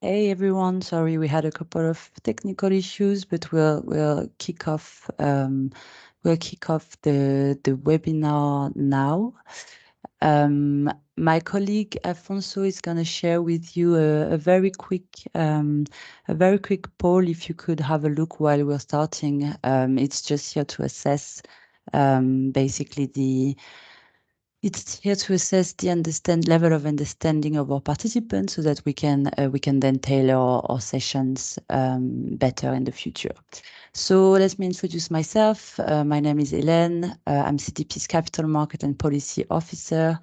Hey everyone, sorry we had a couple of technical issues, but we'll kick off the webinar now. My colleague Afonso is going to share with you a very quick poll. If you could have a look while we're starting, it's just here to assess basically it's here to assess the level of understanding of our participants so that we can then tailor our sessions better in the future. So let me introduce myself. My name is Hélène. I'm CDP's Capital Market and Policy Officer,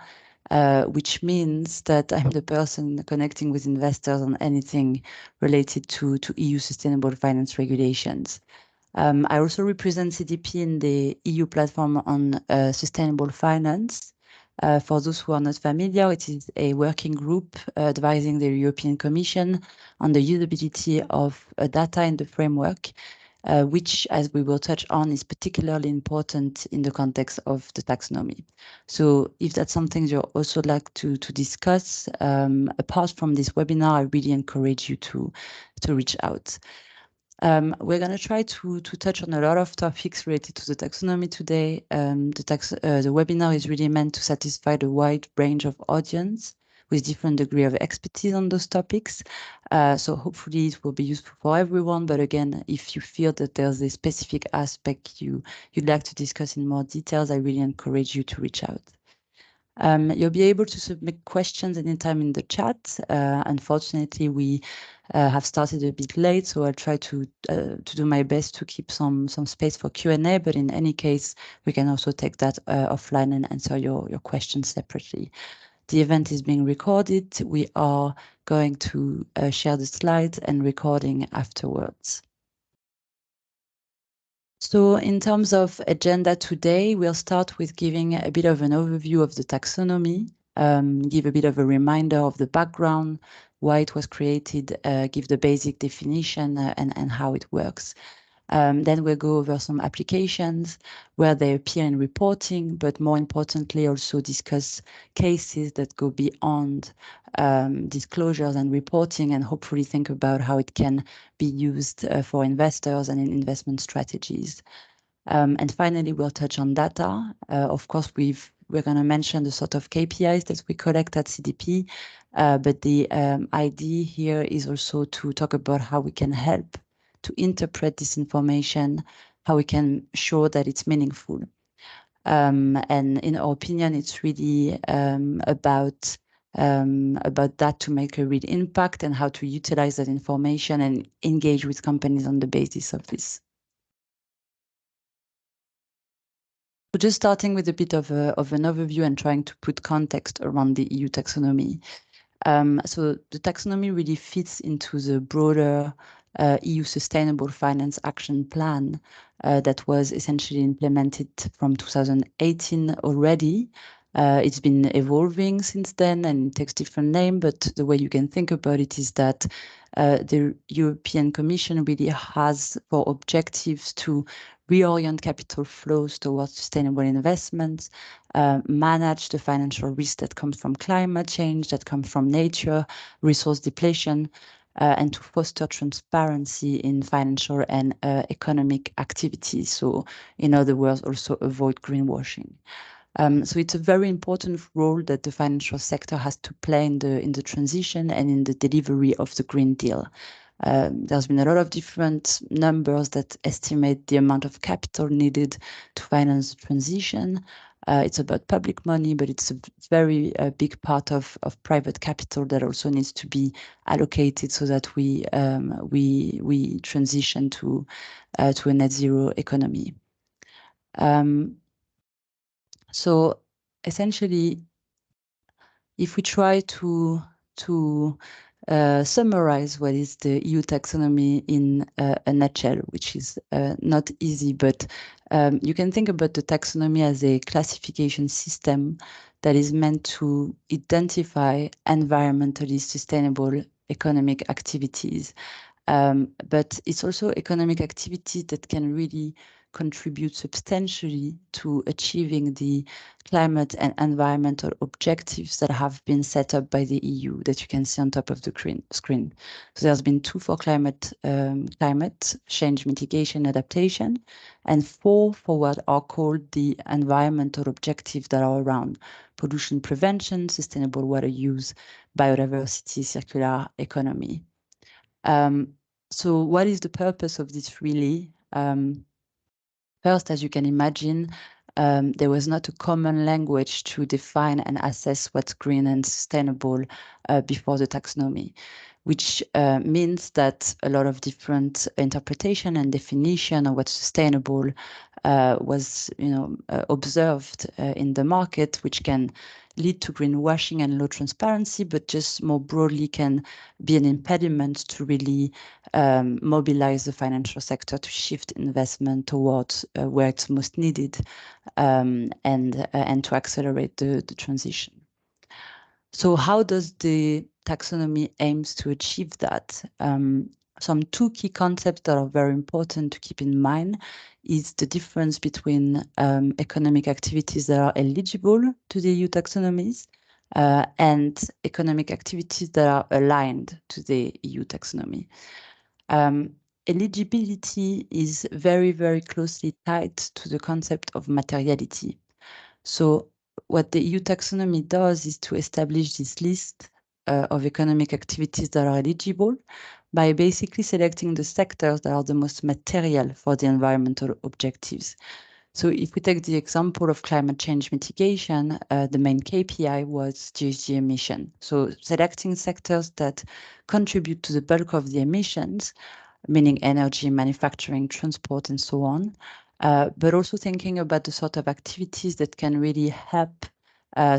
which means that I'm the person connecting with investors on anything related to EU sustainable finance regulations. I also represent CDP in the EU platform on sustainable finance. For those who are not familiar, it is a working group advising the European Commission on the usability of data in the framework, which, as we will touch on, is particularly important in the context of the taxonomy. So if that's something you also like to discuss, apart from this webinar, I really encourage you to reach out. We're going to try to touch on a lot of topics related to the taxonomy today. The webinar is really meant to satisfy the wide range of audience with different degree of expertise on those topics. So hopefully it will be useful for everyone. But again, if you feel that there's a specific aspect you'd like to discuss in more details, I really encourage you to reach out. You'll be able to submit questions anytime in the chat. Unfortunately, we have started a bit late, so I'll try to do my best to keep some space for Q&A, but in any case, we can also take that offline and answer your questions separately. The event is being recorded. We are going to share the slides and recording afterwards. So in terms of agenda today, we'll start with giving a bit of an overview of the taxonomy, give a bit of a reminder of the background, why it was created, give the basic definition and how it works. Then we'll go over some applications where they appear in reporting, but more importantly, also discuss cases that go beyond disclosures and reporting, and hopefully think about how it can be used for investors and in investment strategies. And finally, we'll touch on data. Of course, we're going to mention the sort of KPIs that we collect at CDP, but the idea here is also to talk about how we can help to interpret this information, how we can show that it's meaningful. And in our opinion, it's really about that to make a real impact and how to utilize that information and engage with companies on the basis of this. So just starting with a bit of an overview and trying to put context around the EU taxonomy. So the taxonomy really fits into the broader EU Sustainable Finance Action Plan that was essentially implemented from 2018 already. It's been evolving since then and it takes different name, but the way you can think about it is that the European Commission really has for objectives to reorient capital flows towards sustainable investments, manage the financial risk that comes from climate change, that comes from nature, resource depletion, and to foster transparency in financial and economic activities. So in other words, also avoid greenwashing. So it's a very important role that the financial sector has to play in the transition and in the delivery of the Green Deal. There's been a lot of different numbers that estimate the amount of capital needed to finance the transition. It's about public money, but it's a very big part of private capital that also needs to be allocated so that we transition to a net zero economy. So essentially, if we try to summarize what is the EU taxonomy in a nutshell, which is not easy, but you can think about the taxonomy as a classification system that is meant to identify environmentally sustainable economic activities. But it's also economic activity that can really contribute substantially to achieving the climate and environmental objectives that have been set up by the EU that you can see on top of the screen. So there's been 2 for climate change mitigation adaptation, and 4 for what are called the environmental objectives that are around pollution prevention, sustainable water use, biodiversity, circular economy. So what is the purpose of this really? First, as you can imagine, there was not a common language to define and assess what's green and sustainable before the taxonomy, which means that a lot of different interpretation and definition of what's sustainable was, observed in the market, which can lead to greenwashing and low transparency, but just more broadly can be an impediment to really mobilize the financial sector to shift investment towards where it's most needed, and to accelerate the transition. So how does the taxonomy aims to achieve that? Some 2 key concepts that are very important to keep in mind is the difference between economic activities that are eligible to the EU taxonomies and economic activities that are aligned to the EU taxonomy. Eligibility is very, very closely tied to the concept of materiality. So what the EU taxonomy does is to establish this list of economic activities that are eligible by basically selecting the sectors that are the most material for the environmental objectives. So if we take the example of climate change mitigation, the main KPI was GHG emission. So selecting sectors that contribute to the bulk of the emissions, meaning energy, manufacturing, transport, and so on, but also thinking about the sort of activities that can really help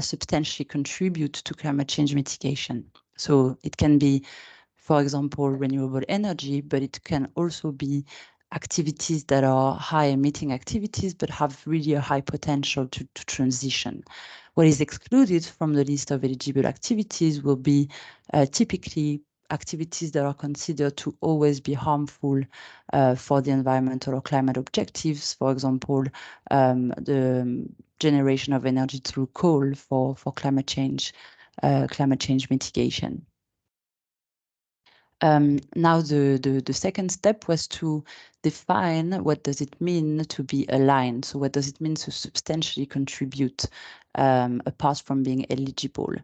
substantially contribute to climate change mitigation. So it can be, for example, renewable energy, but it can also be activities that are high emitting activities, but have really a high potential to transition. What is excluded from the list of eligible activities will be typically activities that are considered to always be harmful for the environmental or climate objectives. For example, the generation of energy through coal for climate change mitigation. Now the second step was to define what does it mean to be aligned. So what does it mean to substantially contribute apart from being eligible?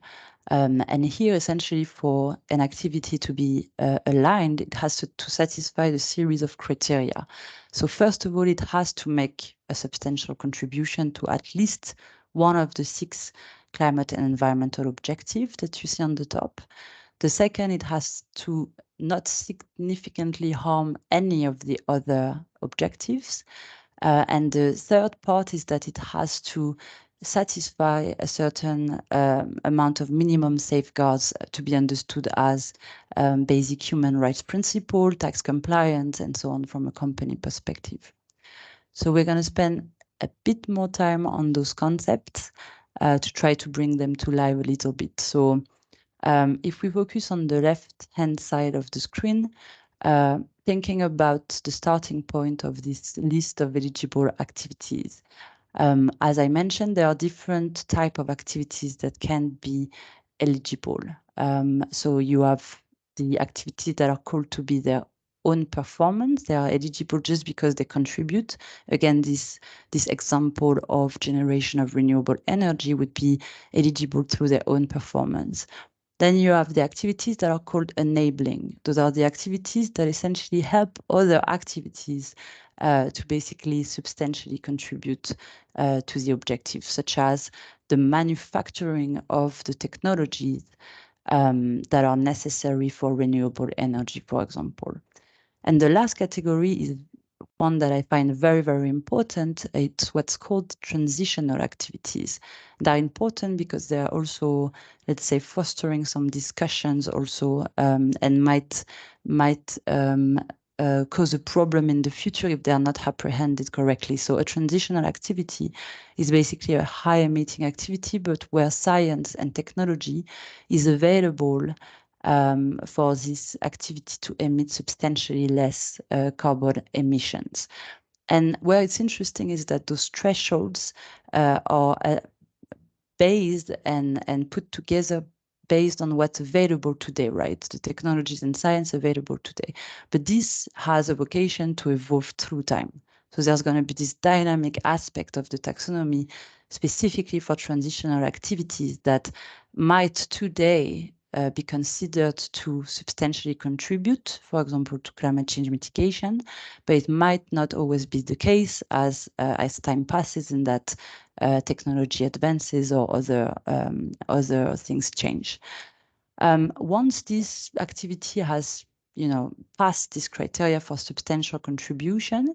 And here essentially for an activity to be aligned, it has to satisfy the series of criteria. So first of all, it has to make a substantial contribution to at least one of the 6 climate and environmental objectives that you see on the top. The second, it has to not significantly harm any of the other objectives. And the third part is that it has to satisfy a certain amount of minimum safeguards to be understood as basic human rights principle, tax compliance, and so on from a company perspective. So we're going to spend a bit more time on those concepts to try to bring them to life a little bit. So if we focus on the left-hand side of the screen, thinking about the starting point of this list of eligible activities. As I mentioned, there are different types of activities that can be eligible. So you have the activities that are called to be their own performance. They are eligible just because they contribute. Again, this example of generation of renewable energy would be eligible through their own performance. Then you have the activities that are called enabling. Those are the activities that essentially help other activities to basically substantially contribute to the objective, such as the manufacturing of the technologies that are necessary for renewable energy, for example. And the last category is one that I find very, very important. It's what's called transitional activities. They're important because they are also, let's say, fostering some discussions also, and might cause a problem in the future if they are not apprehended correctly. So a transitional activity is basically a high emitting activity, but where science and technology is available for this activity to emit substantially less carbon emissions. And where it's interesting is that those thresholds are based and put together based on what's available today, right? The technologies and science available today. But this has a vocation to evolve through time. So there's going to be this dynamic aspect of the taxonomy specifically for transitional activities that might today be considered to substantially contribute, for example, to climate change mitigation, but it might not always be the case as time passes and that technology advances or other things change. Once this activity has, passed this criteria for substantial contribution,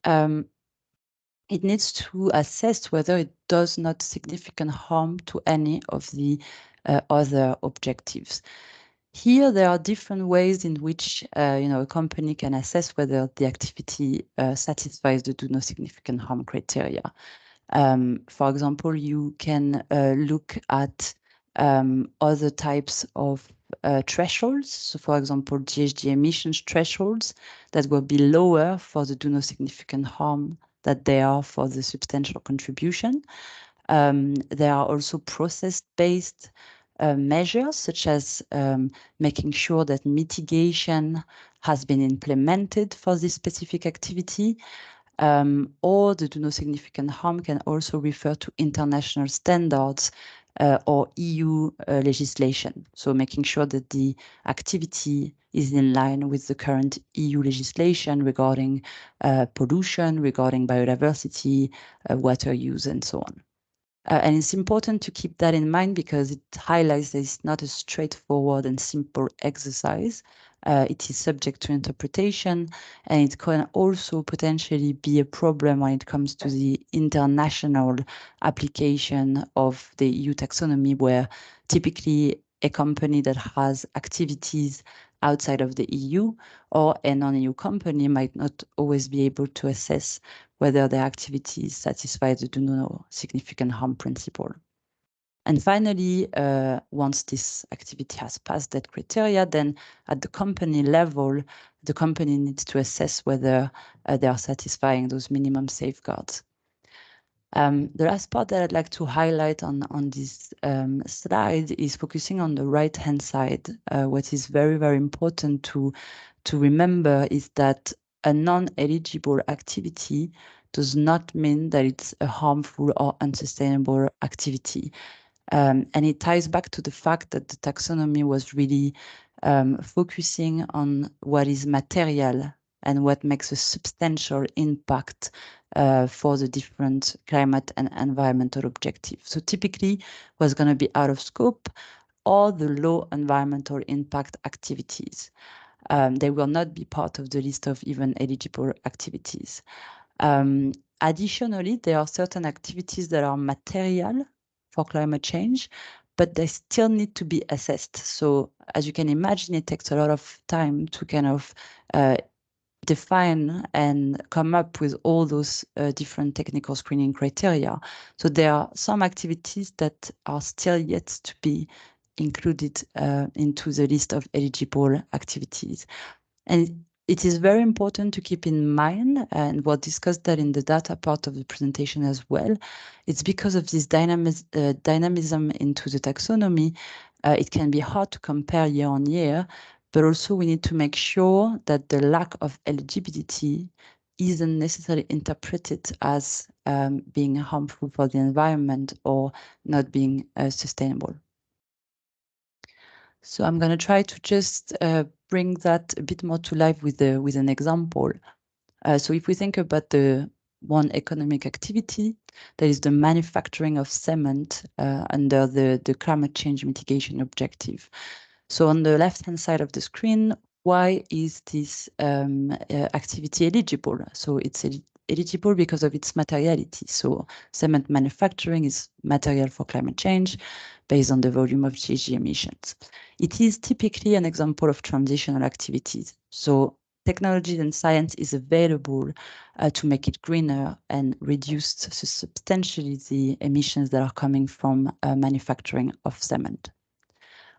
it needs to assess whether it does not significant harm to any of the other objectives. Here, there are different ways in which a company can assess whether the activity satisfies the do no significant harm criteria. For example, you can look at other types of thresholds. So, for example, GHG emissions thresholds that will be lower for the do no significant harm that they are for the substantial contribution. There are also process-based measures, such as making sure that mitigation has been implemented for this specific activity. Or the do no significant harm can also refer to international standards or EU legislation. So making sure that the activity is in line with the current EU legislation regarding pollution, regarding biodiversity, water use, and so on. And it's important to keep that in mind because it highlights that it's not a straightforward and simple exercise. It is subject to interpretation, and it can also potentially be a problem when it comes to the international application of the EU taxonomy, where typically a company that has activities outside of the EU or a non-EU company might not always be able to assess whether their activities satisfy the do no significant harm principle. And finally, once this activity has passed that criteria, then at the company level, the company needs to assess whether they are satisfying those minimum safeguards. The last part that I'd like to highlight on this slide is focusing on the right-hand side. What is very, very important to remember is that a non-eligible activity does not mean that it's a harmful or unsustainable activity. And it ties back to the fact that the taxonomy was really focusing on what is material and what makes a substantial impact for the different climate and environmental objectives. So typically what's going to be out of scope are the low environmental impact activities. They will not be part of the list of even eligible activities. Additionally, there are certain activities that are material for climate change, but they still need to be assessed. So as you can imagine, it takes a lot of time to kind of define and come up with all those different technical screening criteria. So there are some activities that are still yet to be included into the list of eligible activities. And it is very important to keep in mind, and we'll discuss that in the data part of the presentation as well. It's because of this dynamism into the taxonomy, it can be hard to compare year on year, but also we need to make sure that the lack of eligibility isn't necessarily interpreted as being harmful for the environment or not being sustainable. So I'm going to try to just bring that a bit more to life with an example. So if we think about the one economic activity, that is the manufacturing of cement under the climate change mitigation objective. So on the left-hand side of the screen, why is this activity eligible? So it's eligible because of its materiality. So cement manufacturing is material for climate change based on the volume of GHG emissions. It is typically an example of transitional activities. So technology and science is available to make it greener and reduce substantially the emissions that are coming from manufacturing of cement.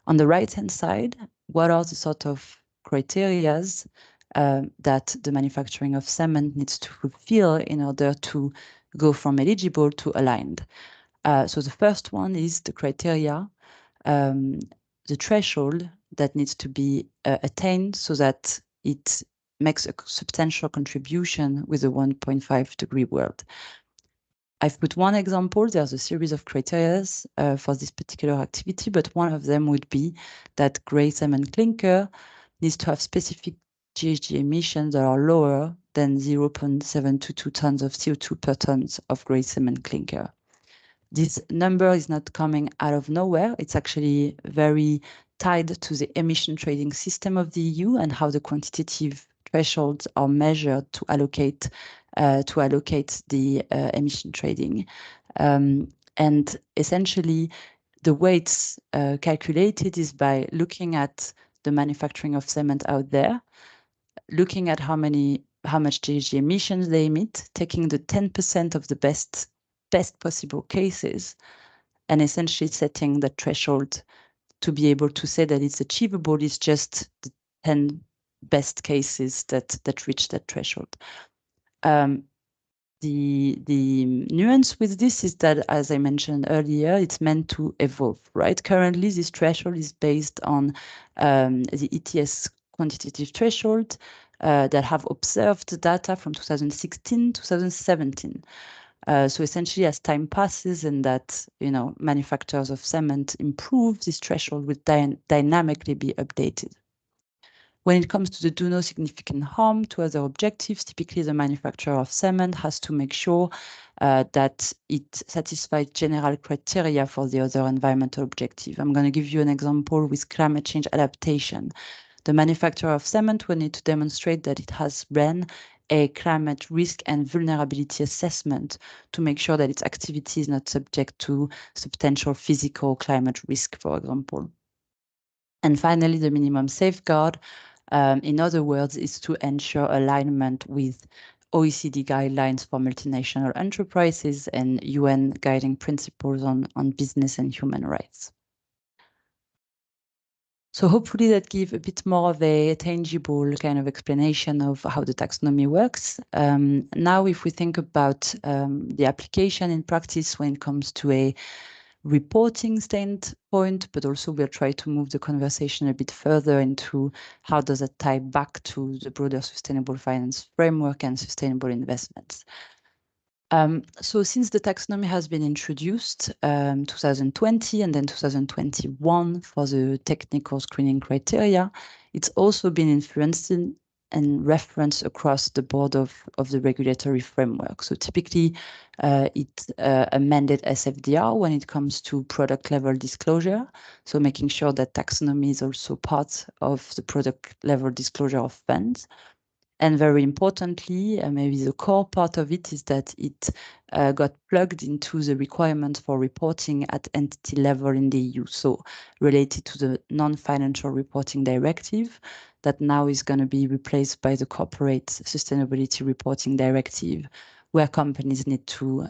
On the right-hand side, what are the sort of criterias that the manufacturing of cement needs to fulfill in order to go from eligible to aligned. So the first one is the criteria, the threshold that needs to be attained so that it makes a substantial contribution with a 1.5 degree world. I've put one example. There's a series of criteria for this particular activity, but one of them would be that grey cement clinker needs to have specific GHG emissions that are lower than 0.722 tons of CO2 per tons of grey cement clinker. This number is not coming out of nowhere. It's actually very tied to the emission trading system of the EU and how the quantitative thresholds are measured to allocate the emission trading. And essentially, the way it's calculated is by looking at the manufacturing of cement out there, looking at how much GHG emissions they emit, taking the 10% of the best possible cases, and essentially setting the threshold to be able to say that it's achievable is just the 10 best cases that reach that threshold. The nuance with this is that, as I mentioned earlier, it's meant to evolve, right? Currently, this threshold is based on the ETS quantitative threshold that have observed data from 2016, 2017. So essentially, as time passes and that manufacturers of cement improve, this threshold will dynamically be updated. When it comes to the do no significant harm to other objectives, typically the manufacturer of cement has to make sure that it satisfies general criteria for the other environmental objective. I'm going to give you an example with climate change adaptation. The manufacturer of cement will need to demonstrate that it has ran a climate risk and vulnerability assessment to make sure that its activity is not subject to substantial physical climate risk, for example. And finally, the minimum safeguard, in other words, is to ensure alignment with OECD guidelines for multinational enterprises and UN guiding principles on business and human rights. So hopefully that gives a bit more of a tangible kind of explanation of how the taxonomy works. Now, if we think about the application in practice when it comes to a reporting standpoint, but also we'll try to move the conversation a bit further into how does that tie back to the broader sustainable finance framework and sustainable investments. So since the taxonomy has been introduced 2020 and then 2021 for the technical screening criteria, it's also been influenced and referenced across the board of the regulatory framework. So typically it amended SFDR when it comes to product level disclosure. So making sure that taxonomy is also part of the product level disclosure of funds. And very importantly, maybe the core part of it is that it got plugged into the requirements for reporting at entity level in the EU. So related to the Non Financial Reporting Directive, that now is going to be replaced by the Corporate Sustainability Reporting Directive, where companies need to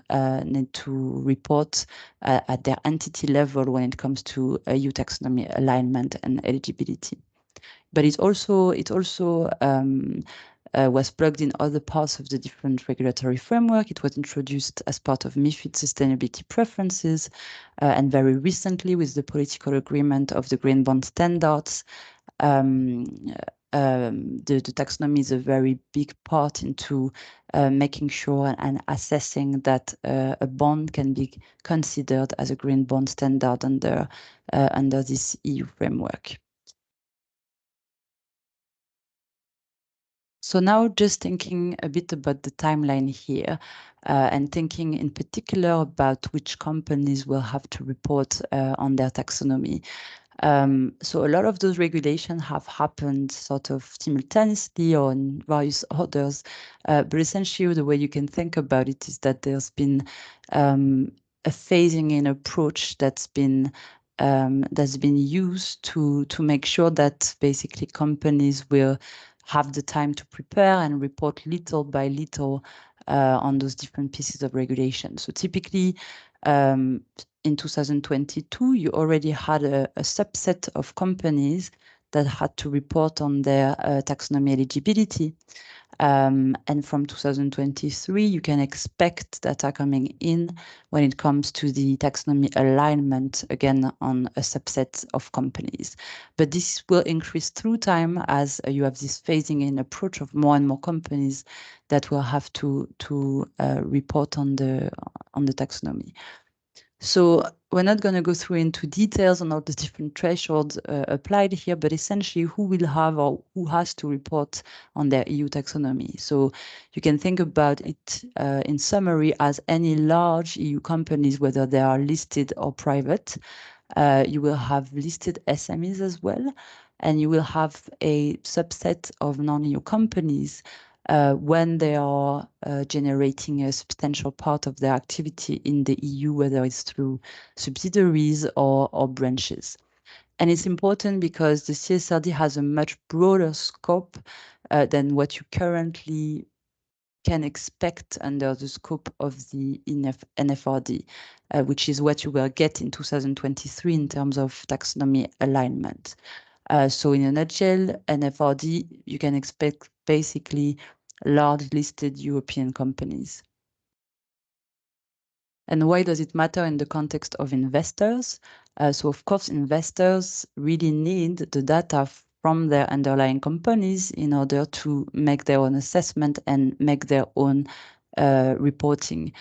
report at their entity level when it comes to EU Taxonomy-alignment and eligibility. But it also was plugged in other parts of the different regulatory framework. It was introduced as part of MiFID sustainability preferences, and very recently with the political agreement of the Green Bond Standards. The taxonomy is a very big part into making sure and assessing that a bond can be considered as a green bond standard under this EU framework. So now just thinking a bit about the timeline here and thinking in particular about which companies will have to report on their taxonomy. So a lot of those regulations have happened sort of simultaneously or in various orders, but essentially the way you can think about it is that there's been a phasing in approach that's been used to make sure that basically companies will have the time to prepare and report little by little on those different pieces of regulation. So typically, in 2022, you already had a subset of companies that had to report on their taxonomy eligibility. And from 2023, you can expect data coming in when it comes to the taxonomy alignment, again, on a subset of companies. But this will increase through time as you have this phasing in approach of more and more companies that will have to report on the taxonomy. So we're not going to go through into details on all the different thresholds applied here, but essentially who will have or who has to report on their EU taxonomy. So you can think about it in summary as any large EU companies, whether they are listed or private. You will have listed SMEs as well, and you will have a subset of non-EU companies when they are generating a substantial part of their activity in the EU, whether it's through subsidiaries or branches. And it's important because the CSRD has a much broader scope than what you currently can expect under the scope of the NFRD, which is what you will get in 2023 in terms of taxonomy alignment. So in a nutshell, NFRD, you can expect basically large listed European companies. And why does it matter in the context of investors? So of course, investors really need the data from their underlying companies in order to make their own assessment and make their own reporting.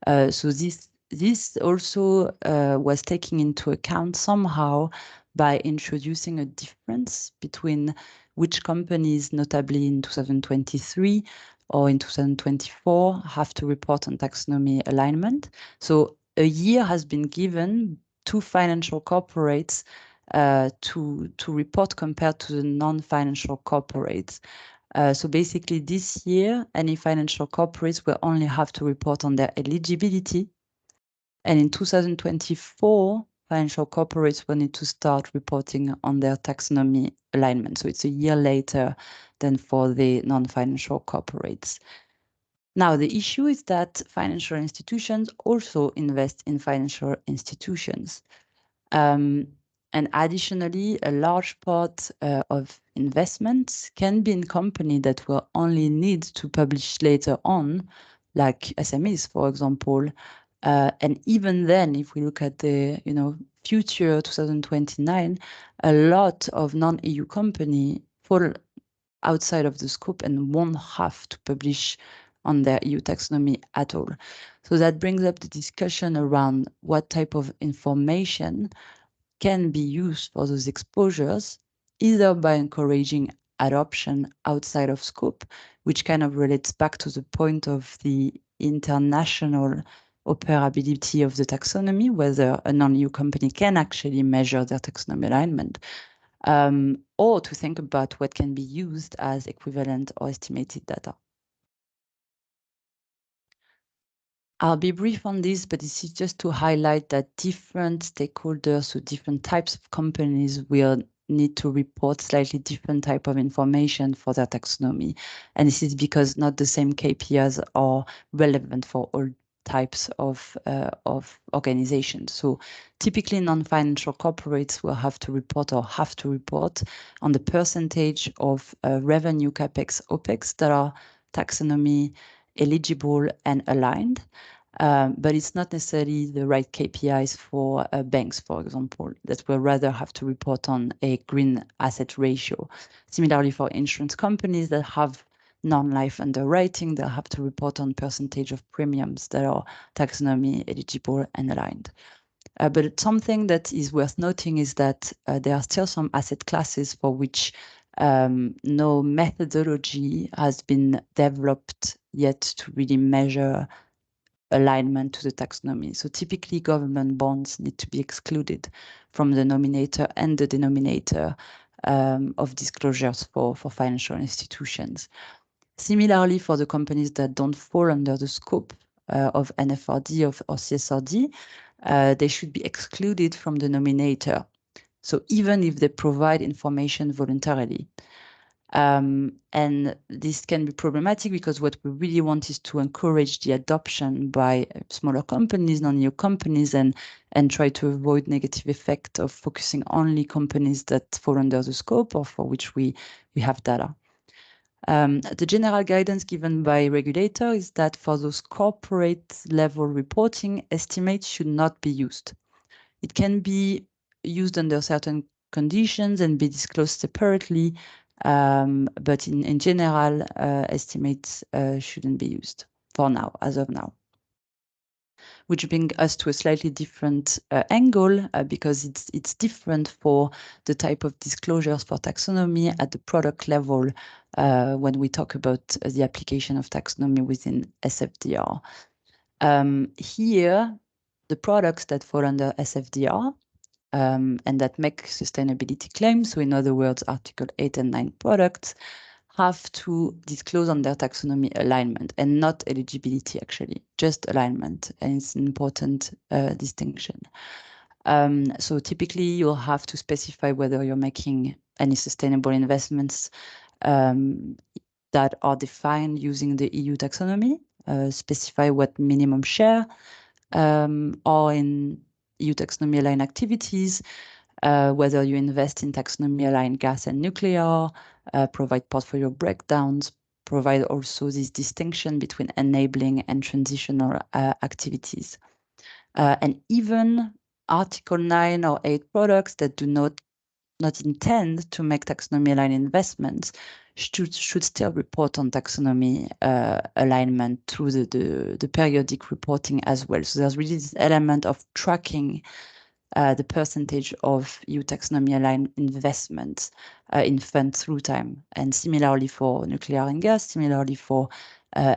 So this also was taken into account somehow by introducing a difference between which companies, notably in 2023 or in 2024, have to report on taxonomy alignment. So a year has been given to financial corporates to report compared to the non-financial corporates. So basically this year, any financial corporates will only have to report on their eligibility. And in 2024, financial corporates will need to start reporting on their taxonomy alignment. So it's a year later than for the non-financial corporates. Now, the issue is that financial institutions also invest in financial institutions. And additionally, a large part of investments can be in companies that will only need to publish later on, like SMEs, for example. And even then, if we look at the future 2029, a lot of non-EU companies fall outside of the scope and won't have to publish on their EU taxonomy at all. So that brings up the discussion around what type of information can be used for those exposures, either by encouraging adoption outside of scope, which kind of relates back to the point of the international operability of the taxonomy, whether a non-EU company can actually measure their taxonomy alignment, or to think about what can be used as equivalent or estimated data. I'll be brief on this, but this is just to highlight that different stakeholders, so different types of companies will need to report slightly different type of information for their taxonomy. And this is because not the same KPIs are relevant for all types of organizations. So typically non-financial corporates will have to report on the percentage of revenue, CapEx, OpEx that are taxonomy eligible and aligned. But it's not necessarily the right KPIs for banks, for example, that will rather have to report on a green asset ratio. Similarly, for insurance companies that have non-life underwriting, they'll have to report on percentage of premiums that are taxonomy eligible and aligned. But something that is worth noting is that there are still some asset classes for which no methodology has been developed yet to really measure alignment to the taxonomy. So typically government bonds need to be excluded from the nominator and the denominator of disclosures for financial institutions. Similarly, for the companies that don't fall under the scope of NFRD or CSRD, they should be excluded from the nominator. So even if they provide information voluntarily. And this can be problematic because what we really want is to encourage the adoption by smaller companies, non-EU companies, and try to avoid negative effect of focusing only companies that fall under the scope or for which we have data. The general guidance given by regulator is that for those corporate level reporting, estimates should not be used. It can be used under certain conditions and be disclosed separately, but in general, estimates shouldn't be used for now, as of now. Which brings us to a slightly different angle because it's different for the type of disclosures for taxonomy at the product level when we talk about the application of taxonomy within SFDR. Here, the products that fall under SFDR and that make sustainability claims, so in other words, Article 8 and 9 products, have to disclose on their taxonomy alignment and not eligibility, actually, just alignment. And it's an important distinction. So typically, you'll have to specify whether you're making any sustainable investments that are defined using the EU taxonomy, specify what minimum share or in EU taxonomy-aligned activities, whether you invest in taxonomy-aligned gas and nuclear, provide portfolio breakdowns, provide also this distinction between enabling and transitional activities. And even Article 9 or 8 products that do not intend to make taxonomy-aligned investments should still report on taxonomy alignment through the periodic reporting as well. So there's really this element of tracking the percentage of EU taxonomy-aligned investments in funds through time. And similarly for nuclear and gas, similarly for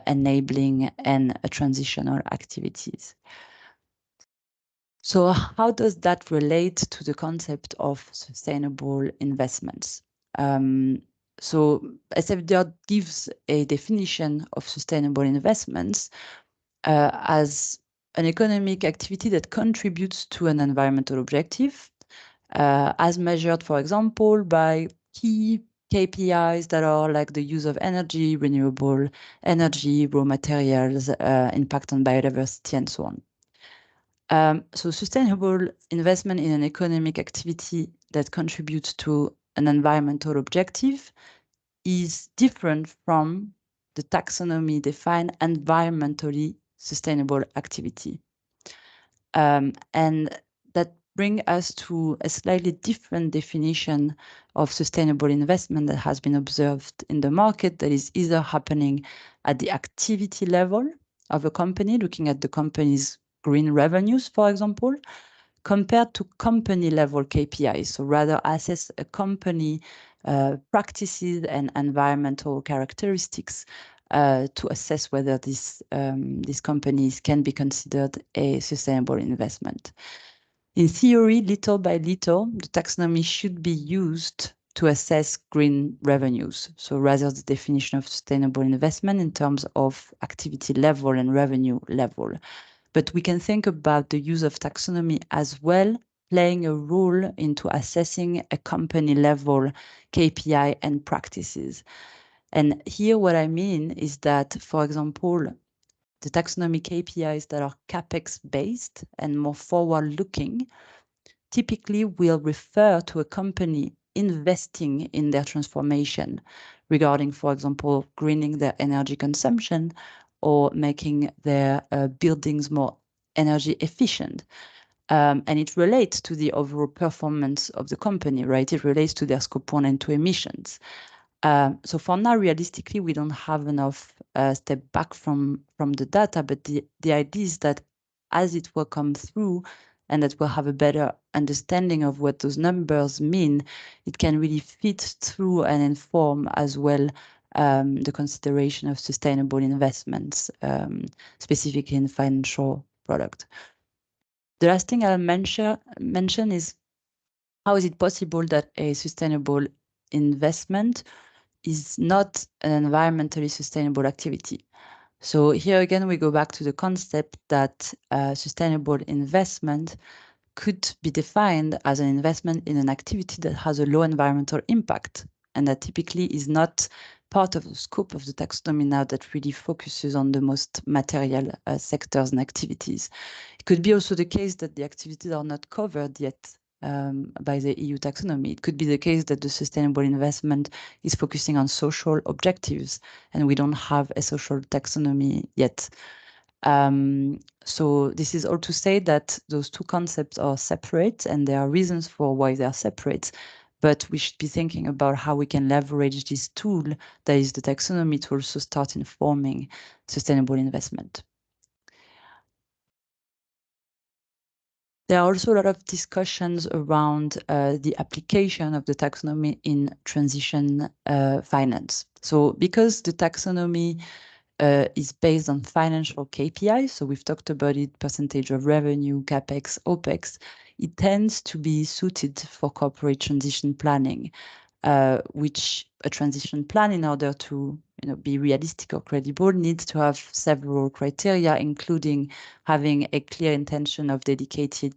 enabling and transitional activities. So how does that relate to the concept of sustainable investments? So SFDR gives a definition of sustainable investments as an economic activity that contributes to an environmental objective, as measured, for example, by key KPIs that are like the use of energy, renewable energy, raw materials, impact on biodiversity, and so on. So sustainable investment in an economic activity that contributes to an environmental objective is different from the taxonomy-defined environmentally sustainable activity. And that brings us to a slightly different definition of sustainable investment that has been observed in the market, that is either happening at the activity level of a company, looking at the company's green revenues, for example, compared to company level KPIs. So rather assess a company practices and environmental characteristics to assess whether these companies can be considered a sustainable investment. In theory, little by little, the taxonomy should be used to assess green revenues. So rather the definition of sustainable investment in terms of activity level and revenue level. But we can think about the use of taxonomy as well, playing a role into assessing a company level KPI and practices. And here what I mean is that, for example, the taxonomy KPIs that are CapEx based and more forward looking typically will refer to a company investing in their transformation regarding, for example, greening their energy consumption or making their buildings more energy efficient. And it relates to the overall performance of the company, right? It relates to their scope 1 and 2 emissions. So for now, realistically, we don't have enough step back from the data, but the idea is that as it will come through and that we'll have a better understanding of what those numbers mean, it can really fit through and inform as well the consideration of sustainable investments, specifically in financial product. The last thing I'll mention is how is it possible that a sustainable investment is not an environmentally sustainable activity? So here again, we go back to the concept that sustainable investment could be defined as an investment in an activity that has a low environmental impact and that typically is not part of the scope of the taxonomy now, that really focuses on the most material sectors and activities. It could be also the case that the activities are not covered yet by the EU taxonomy. It could be the case that the sustainable investment is focusing on social objectives, and we don't have a social taxonomy yet. So this is all to say that those two concepts are separate, and there are reasons for why they are separate, but we should be thinking about how we can leverage this tool that is the taxonomy to also start informing sustainable investment. There are also a lot of discussions around the application of the taxonomy in transition finance. So because the taxonomy is based on financial KPIs, so we've talked about it, percentage of revenue, CapEx, OpEx, it tends to be suited for corporate transition planning, which a transition plan, in order to be realistic or credible, needs to have several criteria, including having a clear intention of dedicated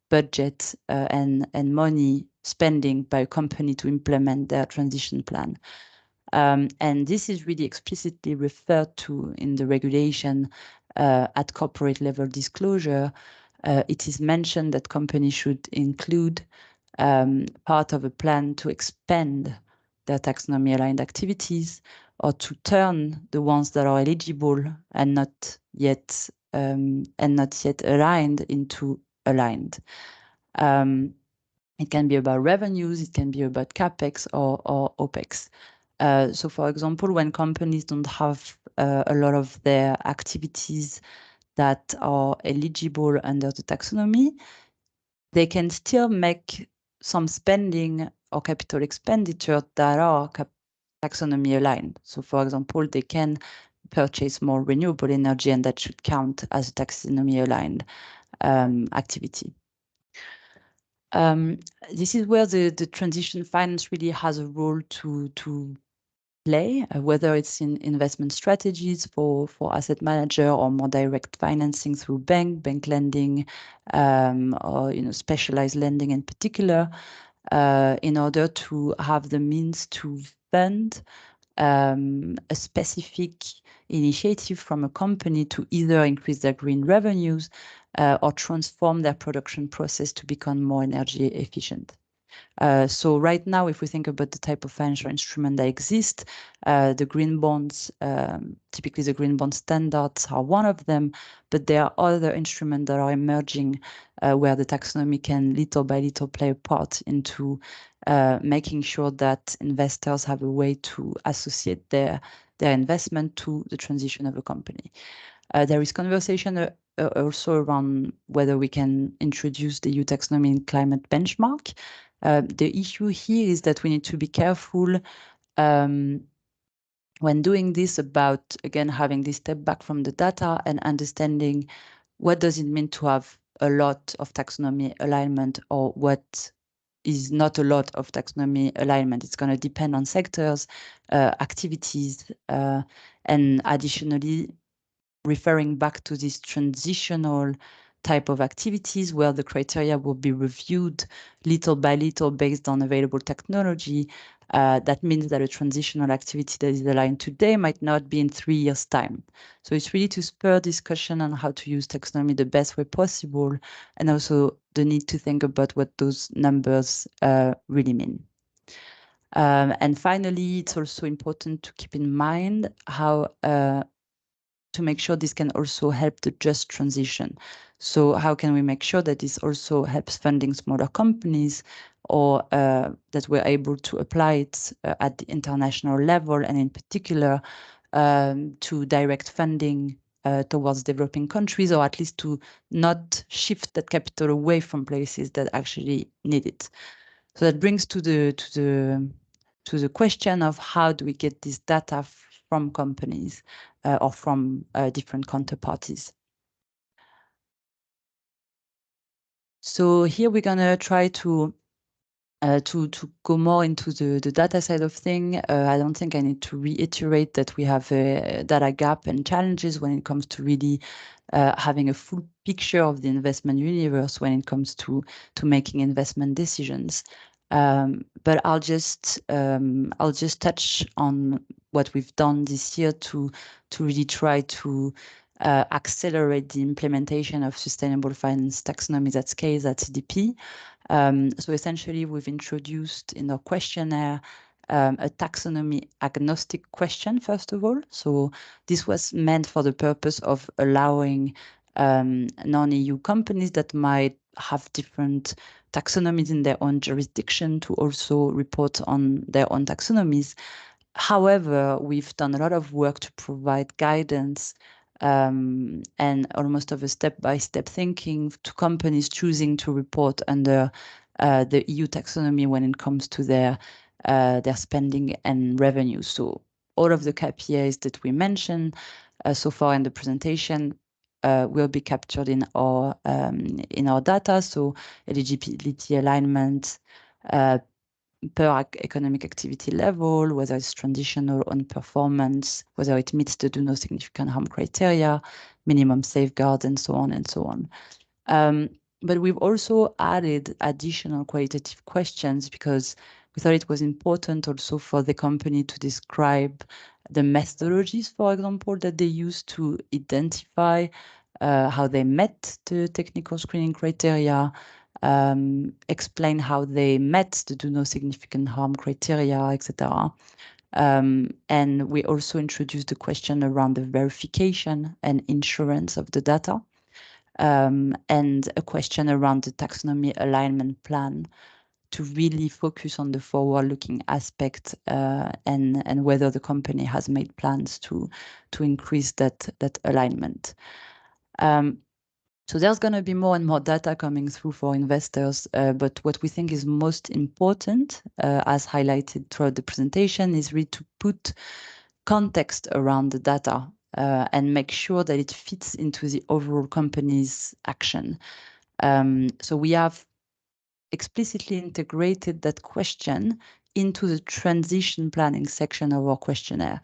budget and money spending by a company to implement their transition plan. And this is really explicitly referred to in the regulation at corporate level disclosure. It is mentioned that companies should include part of a plan to expand their taxonomy-aligned activities, or to turn the ones that are eligible and not yet aligned into aligned. It can be about revenues, it can be about CapEx or OpEx. So for example, when companies don't have a lot of their activities that are eligible under the taxonomy, they can still make some spending or capital expenditure that are taxonomy aligned. So for example, they can purchase more renewable energy, and that should count as a taxonomy aligned activity. This is where the transition finance really has a role to play, whether it's in investment strategies for asset manager, or more direct financing through bank lending, or specialized lending in particular, in order to have the means to fund a specific initiative from a company to either increase their green revenues or transform their production process to become more energy efficient. So right now, if we think about the type of financial instrument that exist, the green bonds, typically the green bond standards are one of them, but there are other instruments that are emerging where the taxonomy can little by little play a part into making sure that investors have a way to associate their investment to the transition of a company. There is conversation also around whether we can introduce the EU taxonomy in climate benchmark. The issue here is that we need to be careful when doing this about, again, having this step back from the data and understanding what does it mean to have a lot of taxonomy alignment, or what is not a lot of taxonomy alignment. It's going to depend on sectors, activities, and additionally, referring back to this transitional type of activities where the criteria will be reviewed little by little based on available technology. That means that a transitional activity that is aligned today might not be in 3 years' time. So it's really to spur discussion on how to use taxonomy the best way possible, and also the need to think about what those numbers really mean. And finally, it's also important to keep in mind how to make sure this can also help the just transition. So how can we make sure that this also helps funding smaller companies, or that we're able to apply it at the international level, and in particular to direct funding towards developing countries, or at least to not shift that capital away from places that actually need it. So that brings to the question of how do we get this data from companies or from different counterparties. So here we're gonna try to go more into the data side of things. I don't think I need to reiterate that we have a data gap and challenges when it comes to really having a full picture of the investment universe when it comes to making investment decisions. But I'll just touch on what we've done this year to really try to accelerate the implementation of sustainable finance taxonomies at scale at CDP. So essentially, we've introduced in our questionnaire a taxonomy agnostic question, first of all. So this was meant for the purpose of allowing non-EU companies that might have different taxonomies in their own jurisdiction to also report on their own taxonomies. However, we've done a lot of work to provide guidance and almost of a step-by-step thinking to companies choosing to report under the EU taxonomy when it comes to their spending and revenue. So all of the KPIs that we mentioned so far in the presentation will be captured in our data. So eligibility alignment, per economic activity level, whether it's transitional on performance, whether it meets the do no significant harm criteria, minimum safeguards, and so on and so on. But we've also added additional qualitative questions because we thought it was important also for the company to describe the methodologies, for example, that they use to identify how they met the technical screening criteria, explain how they met the do no significant harm criteria, etc. And we also introduced a question around the verification and insurance of the data, and a question around the taxonomy alignment plan to really focus on the forward-looking aspect and whether the company has made plans to increase that alignment. So there's going to be more and more data coming through for investors, but what we think is most important, as highlighted throughout the presentation, is really to put context around the data and make sure that it fits into the overall company's action. So we have explicitly integrated that question into the transition planning section of our questionnaire.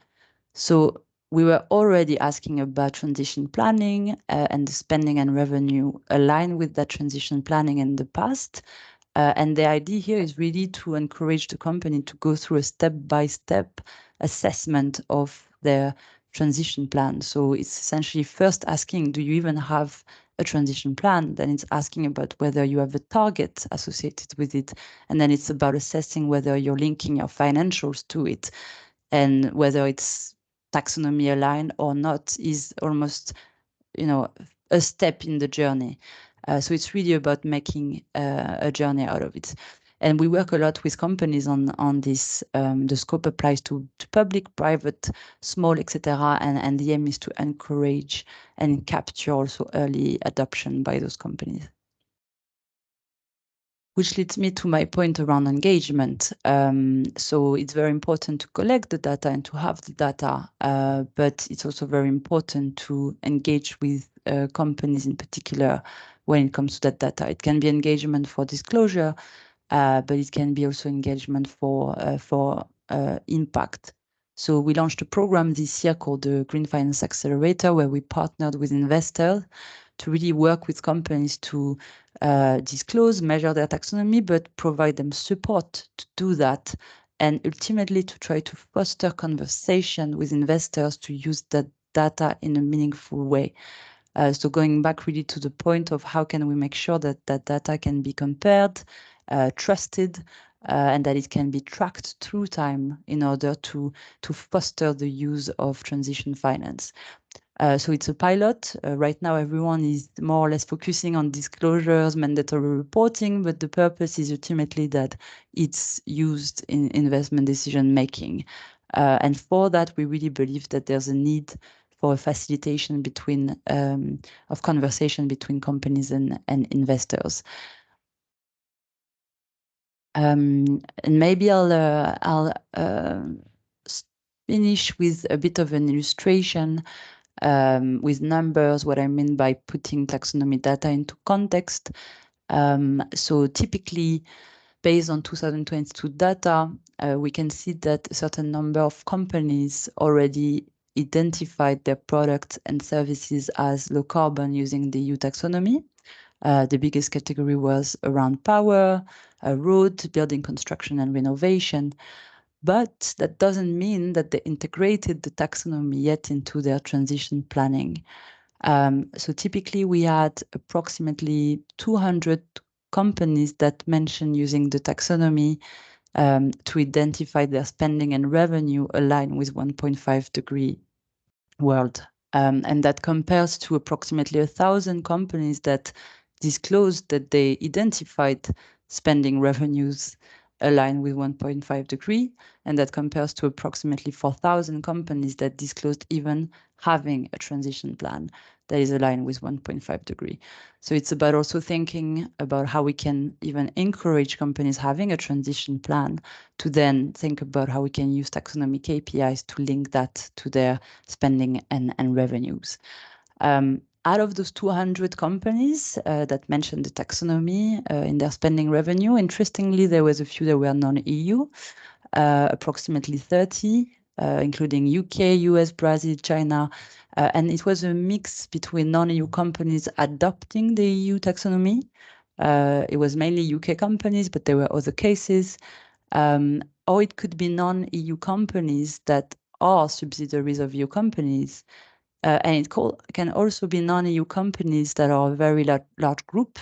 So we were already asking about transition planning and the spending and revenue aligned with that transition planning in the past. And the idea here is really to encourage the company to go through a step-by-step assessment of their transition plan. So it's essentially first asking, do you even have a transition plan? Then it's asking about whether you have a target associated with it. And then it's about assessing whether you're linking your financials to it and whether it's taxonomy aligned or not is almost, a step in the journey. So it's really about making a journey out of it. And we work a lot with companies on this. The scope applies to public, private, small, etc. And the aim is to encourage and capture also early adoption by those companies. Which leads me to my point around engagement. So it's very important to collect the data and to have the data, but it's also very important to engage with companies in particular when it comes to that data. It can be engagement for disclosure, but it can be also engagement for impact. So we launched a program this year called the Green Finance Accelerator, where we partnered with investors to really work with companies to disclose, measure their taxonomy, but provide them support to do that, and ultimately to try to foster conversation with investors to use that data in a meaningful way. So going back really to the point of how can we make sure that that data can be compared, trusted, and that it can be tracked through time in order to foster the use of transition finance. So it's a pilot. Right now, everyone is more or less focusing on disclosures, mandatory reporting, but the purpose is ultimately that it's used in investment decision making. And for that, we really believe that there's a need for a facilitation between of conversation between companies and investors. And maybe I'll finish with a bit of an illustration with numbers, what I mean by putting taxonomy data into context. So typically, based on 2022 data, we can see that a certain number of companies already identified their products and services as low carbon using the EU taxonomy. The biggest category was around power, road, building construction and renovation. But that doesn't mean that they integrated the taxonomy yet into their transition planning. So typically we had approximately 200 companies that mention using the taxonomy to identify their spending and revenue aligned with 1.5 degree world. And that compares to approximately 1,000 companies that disclosed that they identified spending revenues aligned with 1.5 degree. And that compares to approximately 4,000 companies that disclosed even having a transition plan that is aligned with 1.5 degree. So it's about also thinking about how we can even encourage companies having a transition plan to then think about how we can use taxonomy KPIs to link that to their spending and revenues. Out of those 200 companies that mentioned the taxonomy in their spending revenue, interestingly, there was a few that were non-EU, approximately 30, including UK, US, Brazil, China, and it was a mix between non-EU companies adopting the EU taxonomy. It was mainly UK companies, but there were other cases. Or it could be non-EU companies that are subsidiaries of EU companies. And it can also be non-EU companies that are a very large group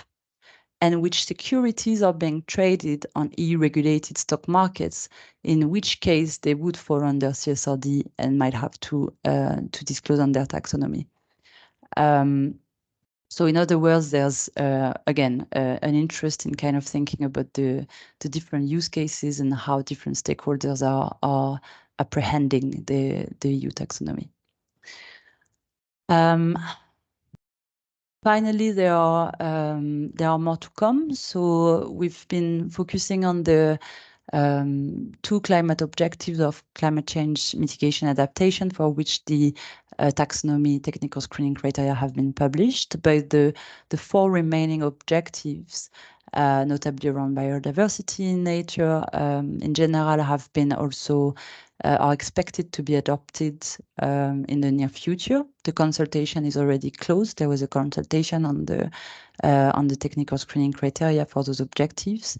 and which securities are being traded on EU-regulated stock markets, in which case they would fall under CSRD and might have to disclose on their taxonomy. So in other words, there's, again, an interest in kind of thinking about the different use cases and how different stakeholders are apprehending the EU taxonomy. Finally, there are more to come. So we've been focusing on the 2 climate objectives of climate change mitigation adaptation, for which the taxonomy technical screening criteria have been published. But the 4 remaining objectives, notably around biodiversity in nature, in general, have been also are expected to be adopted in the near future. The consultation is already closed. There was a consultation on the technical screening criteria for those objectives.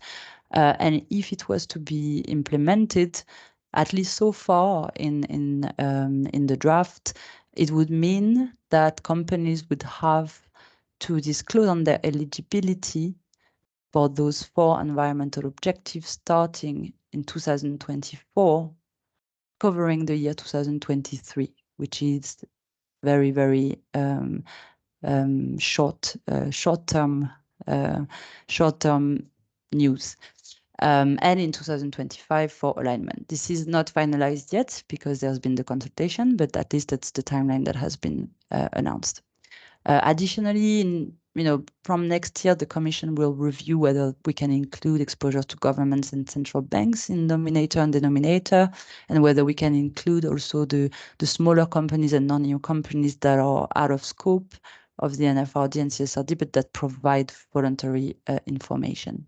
And if it was to be implemented, at least so far in the draft, it would mean that companies would have to disclose on their eligibility for those 4 environmental objectives starting in 2024, covering the year 2023, which is very, very short-term news. And in 2025 for alignment. This is not finalized yet because there's been the consultation, but at least that's the timeline that has been announced. Additionally, from next year, the Commission will review whether we can include exposure to governments and central banks in nominator and denominator, and whether we can include also the smaller companies and non-EU companies that are out of scope of the NFRD and CSRD, but that provide voluntary information.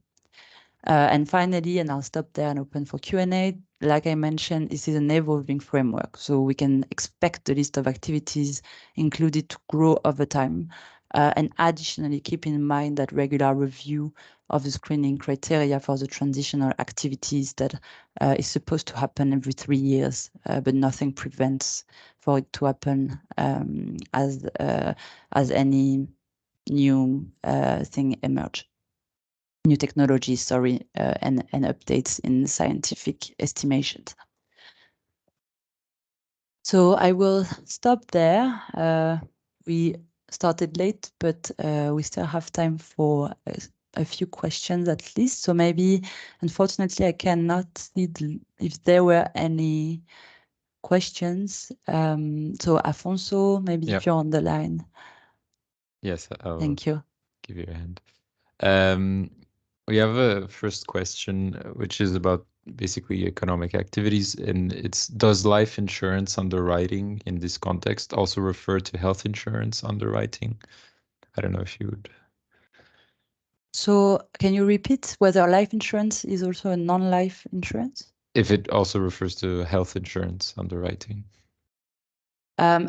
And finally, and I'll stop there and open for Q&A, like I mentioned, this is an evolving framework, so we can expect the list of activities included to grow over time. And additionally, keep in mind that regular review of the screening criteria for the transitional activities that is supposed to happen every 3 years, but nothing prevents for it to happen as any new thing emerge. New technologies, sorry, and updates in scientific estimations. So I will stop there. We started late, but we still have time for a few questions at least. So maybe, unfortunately, I cannot see if there were any questions. So Afonso, maybe if you're on the line. Yes, Thank you. Give you a hand. We have a first question, which is about basically economic activities, and it's, does life insurance underwriting in this context also refer to health insurance underwriting? I don't know if you would. So can you repeat whether life insurance is also a non-life insurance? If it also refers to health insurance underwriting.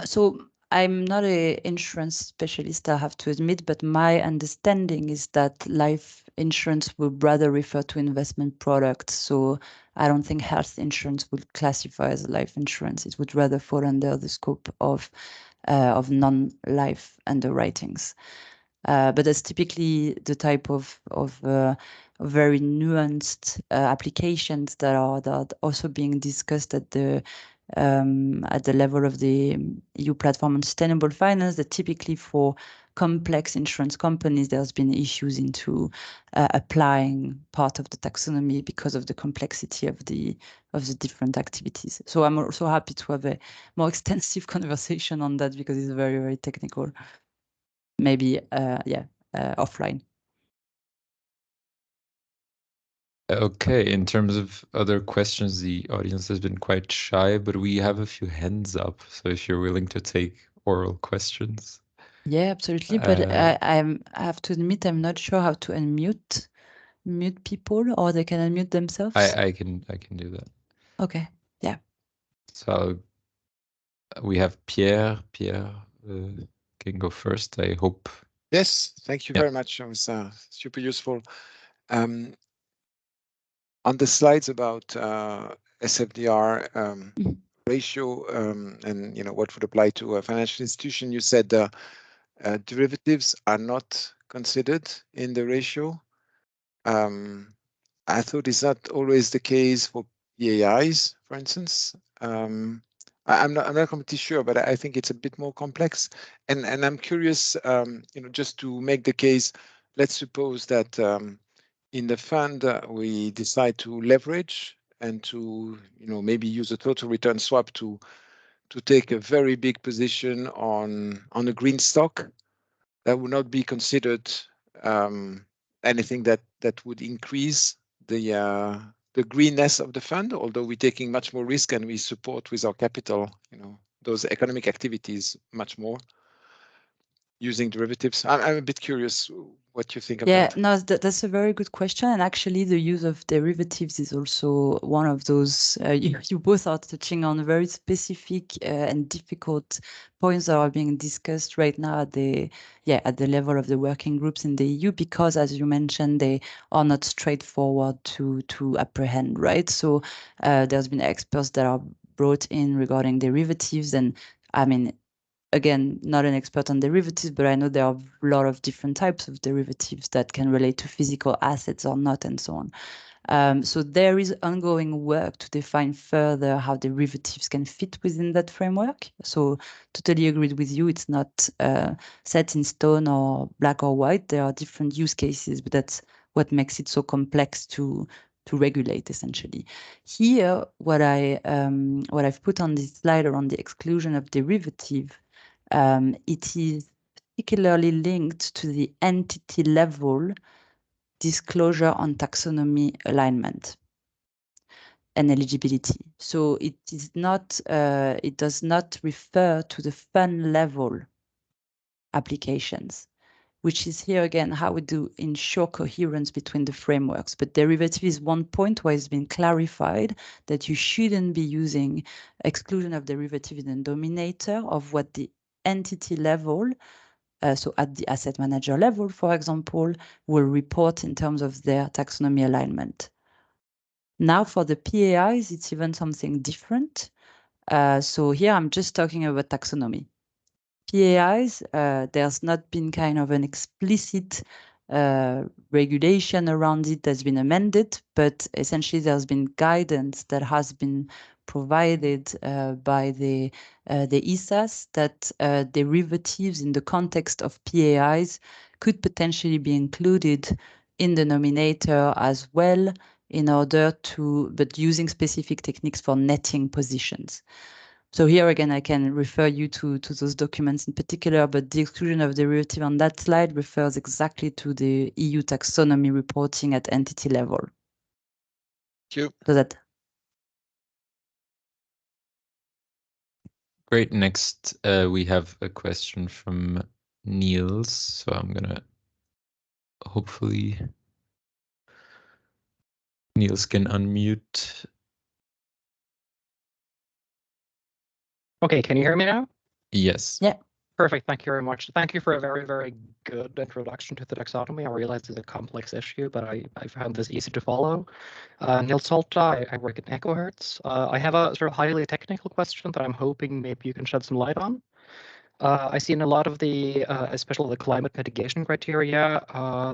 So I'm not an insurance specialist, I have to admit, but my understanding is that life insurance would rather refer to investment products. So I don't think health insurance would classify as life insurance. It would rather fall under the scope of non-life underwritings. But that's typically the type of very nuanced applications that are also being discussed at the level of the EU platform on sustainable finance. That typically for complex insurance companies, there's been issues into applying part of the taxonomy because of the complexity of the different activities. So I'm also happy to have a more extensive conversation on that because it's very, very technical. Maybe, offline. Okay, in terms of other questions, the audience has been quite shy, but we have a few hands up. So if you're willing to take oral questions. Yeah, absolutely. But I have to admit, I'm not sure how to mute people, or they can unmute themselves. I can do that. Okay. Yeah. So we have Pierre. Pierre can go first, I hope. Yes, thank you very much. It was super useful. On the slides about SFDR ratio and what would apply to a financial institution, you said derivatives are not considered in the ratio. I thought it's not always the case for PAIs, for instance. I'm not completely sure, but I think it's a bit more complex. And I'm curious, just to make the case, let's suppose that in the fund we decide to leverage and to maybe use a total return swap to take a very big position on a green stock. That would not be considered anything that would increase the greenness of the fund, although we're taking much more risk and we support with our capital, those economic activities much more using derivatives. I'm a bit curious what you think of that. Yeah, no, that's a very good question. And actually, the use of derivatives is also one of those, you both are touching on very specific and difficult points that are being discussed right now at the level of the working groups in the EU, because as you mentioned, they are not straightforward to apprehend, right? So there's been experts that are brought in regarding derivatives, and I mean, again, not an expert on derivatives, but I know there are a lot of different types of derivatives that can relate to physical assets or not, and so on. So there is ongoing work to define further how derivatives can fit within that framework. So totally agreed with you. It's not set in stone or black or white. There are different use cases, but that's what makes it so complex to regulate, essentially. Here, what I've put on this slide around the exclusion of derivative, it is particularly linked to the entity level disclosure on taxonomy alignment and eligibility. So it is not, it does not refer to the fund level applications, which is here again how we do ensure coherence between the frameworks. But derivative is one point where it's been clarified that you shouldn't be using exclusion of derivative in the denominator of what the entity level, so at the asset manager level, for example, will report in terms of their taxonomy alignment. Now for the PAIs, it's even something different. So here I'm just talking about taxonomy. PAIs, there's not been kind of an explicit regulation around it that's been amended, but essentially there's been guidance that has been provided by the ESRS that derivatives in the context of PAIs could potentially be included in the denominator as well, in order to, but using specific techniques for netting positions. So here again, I can refer you to those documents in particular, but the exclusion of derivative on that slide refers exactly to the EU taxonomy reporting at entity level. Thank you. So that. Great. Next, we have a question from Niels. So I'm gonna hopefully Niels can unmute. Okay, can you hear me now? Yes. Yeah. Perfect. Thank you very much. Thank you for a very, very good introduction to the taxonomy. I realize it's a complex issue, but I found this easy to follow. Nils Salta, I work at EcoHertz. I have a sort of highly technical question that I'm hoping maybe you can shed some light on. I see in a lot of the, especially the climate mitigation criteria,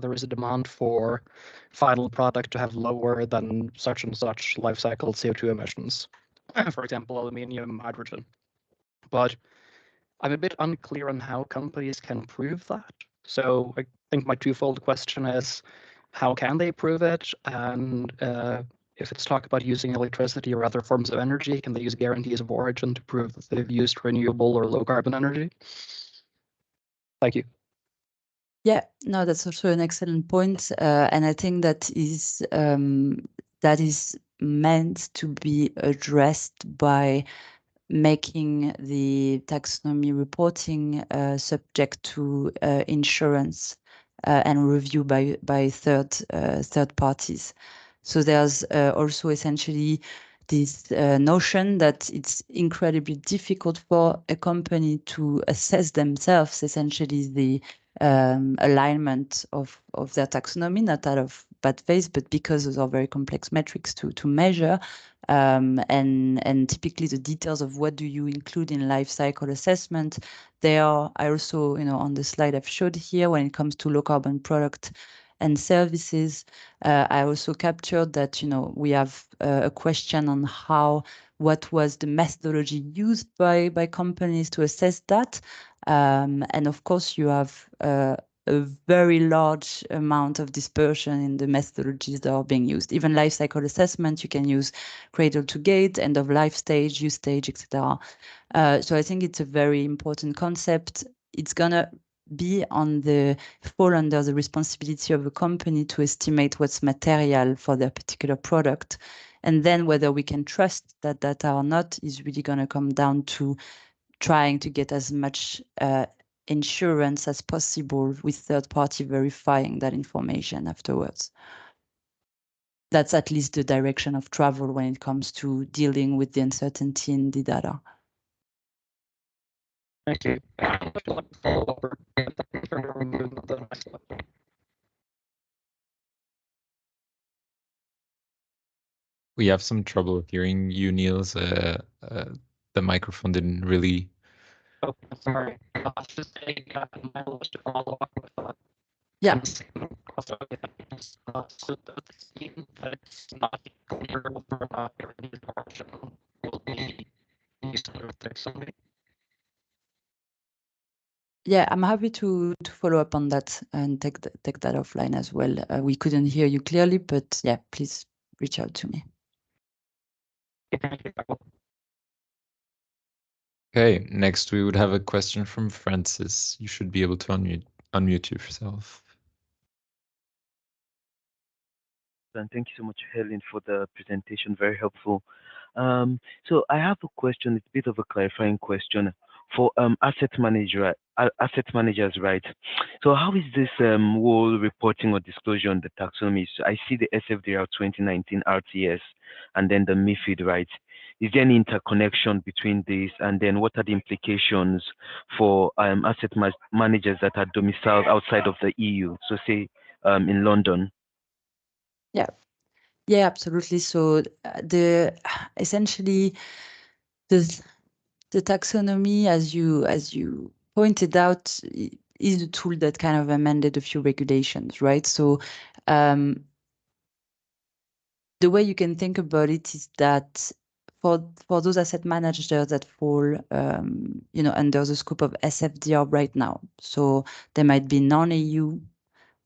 there is a demand for final product to have lower than such and such life cycle CO2 emissions. For example, aluminium, hydrogen. But I'm a bit unclear on how companies can prove that. So I think my twofold question is, how can they prove it? And if it's talk about using electricity or other forms of energy, can they use guarantees of origin to prove that they've used renewable or low carbon energy? Thank you. Yeah, no, that's also an excellent point. And I think that is meant to be addressed by making the taxonomy reporting subject to insurance and review by third parties. So there's also essentially this notion that it's incredibly difficult for a company to assess themselves essentially the alignment of their taxonomy, not out of bad faith, but because those are very complex metrics to measure. And typically the details of what do you include in life cycle assessment, I also, on the slide I've showed here, when it comes to low carbon product and services, I also captured that, we have a question on what was the methodology used by companies to assess that. And of course, you have a very large amount of dispersion in the methodologies that are being used. Even life cycle assessment, you can use cradle to gate, end of life stage, use stage, etc. So I think it's a very important concept. It's gonna fall under the responsibility of a company to estimate what's material for their particular product. And then whether we can trust that data or not is really going to come down to trying to get as much insurance as possible with third party verifying that information afterwards. That's at least the direction of travel when it comes to dealing with the uncertainty in the data. Thank you. We have some trouble hearing you, Niels. The microphone didn't really. Oh, sorry. I was just saying my list to follow up with Yeah. So that's even that it's not clear whether or not any direction will be used to fix something. Yeah, I'm happy to follow up on that and take that offline as well. We couldn't hear you clearly, but yeah, please reach out to me. Okay, next we would have a question from Francis. You should be able to unmute yourself. And thank you so much, Helen, for the presentation. Very helpful. So I have a question. It's a bit of a clarifying question for asset managers, right? So how is this whole reporting or disclosure on the taxonomy? So I see the SFDR 2019 RTS and then the MiFID, right? Is there any interconnection between these? And then what are the implications for asset managers that are domiciled outside of the EU? So say in London. Yeah, absolutely. So essentially the taxonomy, as you pointed out, is a tool that kind of amended a few regulations, right? So the way you can think about it is that for those asset managers that fall under the scope of SFDR right now, so there might be non-EU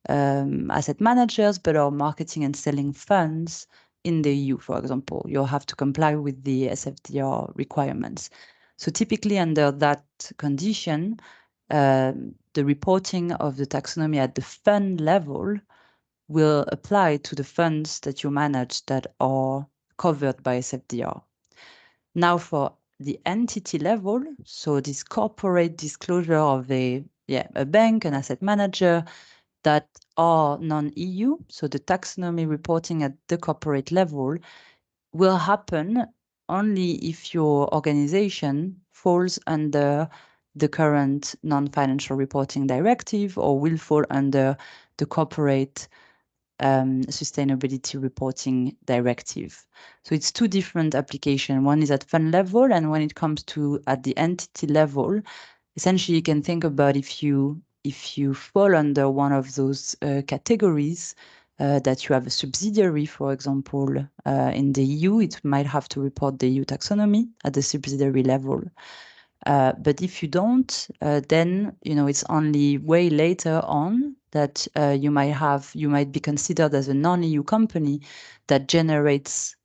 asset managers, but are marketing and selling funds in the EU, for example. You'll have to comply with the SFDR requirements. So typically under that condition, the reporting of the taxonomy at the fund level will apply to the funds that you manage that are covered by SFDR. Now for the entity level, so this corporate disclosure of a bank, an asset manager, that are non-EU, so the taxonomy reporting at the corporate level will happen only if your organization falls under the current Non-Financial Reporting Directive or will fall under the Corporate Sustainability Reporting Directive. So it's two different applications. One is at fund level, and when it comes to at the entity level, essentially you can think about if you fall under one of those categories, that you have a subsidiary, for example, in the EU, it might have to report the EU taxonomy at the subsidiary level. But if you don't, then it's only way later on that you might be considered as a non-EU company that generates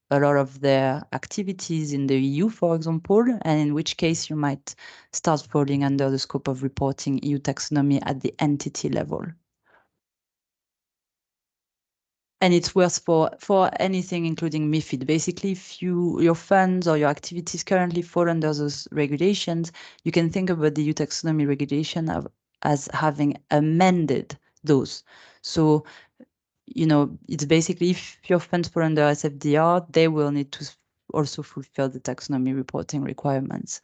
a lot of their activities in the EU, for example, and in which case you might start falling under the scope of reporting EU taxonomy at the entity level. And it's worth for anything, including MiFID. Basically, if your funds or your activities currently fall under those regulations, you can think about the EU taxonomy regulation as having amended those. So, it's basically if your funds fall under SFDR, they will need to also fulfill the taxonomy reporting requirements.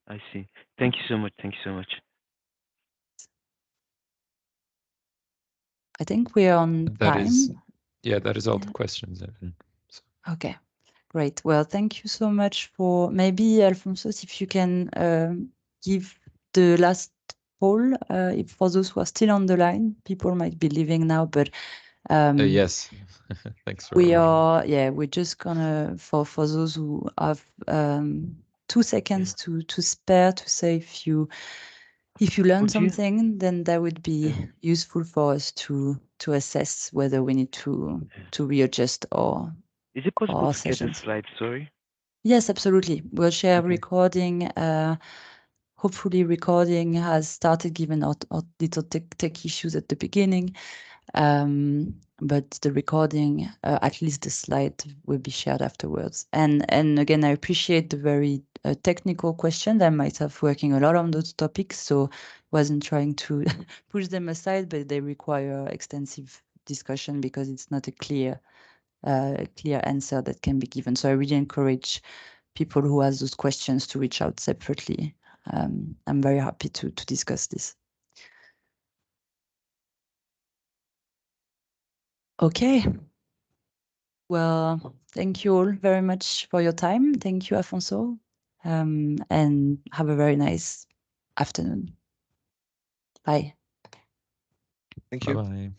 I see. Thank you so much. Thank you so much. I think we're on time. That is all the questions. So. Okay, great. Well, thank you so much for, maybe Alfonso, if you can give the last poll, if for those who are still on the line, people might be leaving now, but yes, thanks for. We're just gonna for those who have 2 seconds to spare to say if you learn something, then that would be useful for us to assess whether we need to readjust our Is it possible to sessions. get a slide? Sorry. Yes, absolutely. We'll share recording. Hopefully, recording has started given our little tech issues at the beginning. But the recording, at least the slide, will be shared afterwards. And again, I appreciate the very technical questions. I myself working a lot on those topics, so wasn't trying to push them aside, but they require extensive discussion because it's not a clear answer that can be given. So I really encourage people who have those questions to reach out separately. I'm very happy to discuss this. Okay. Well, thank you all very much for your time. Thank you, Alfonso. And have a very nice afternoon. Bye. Thank you. Bye-bye.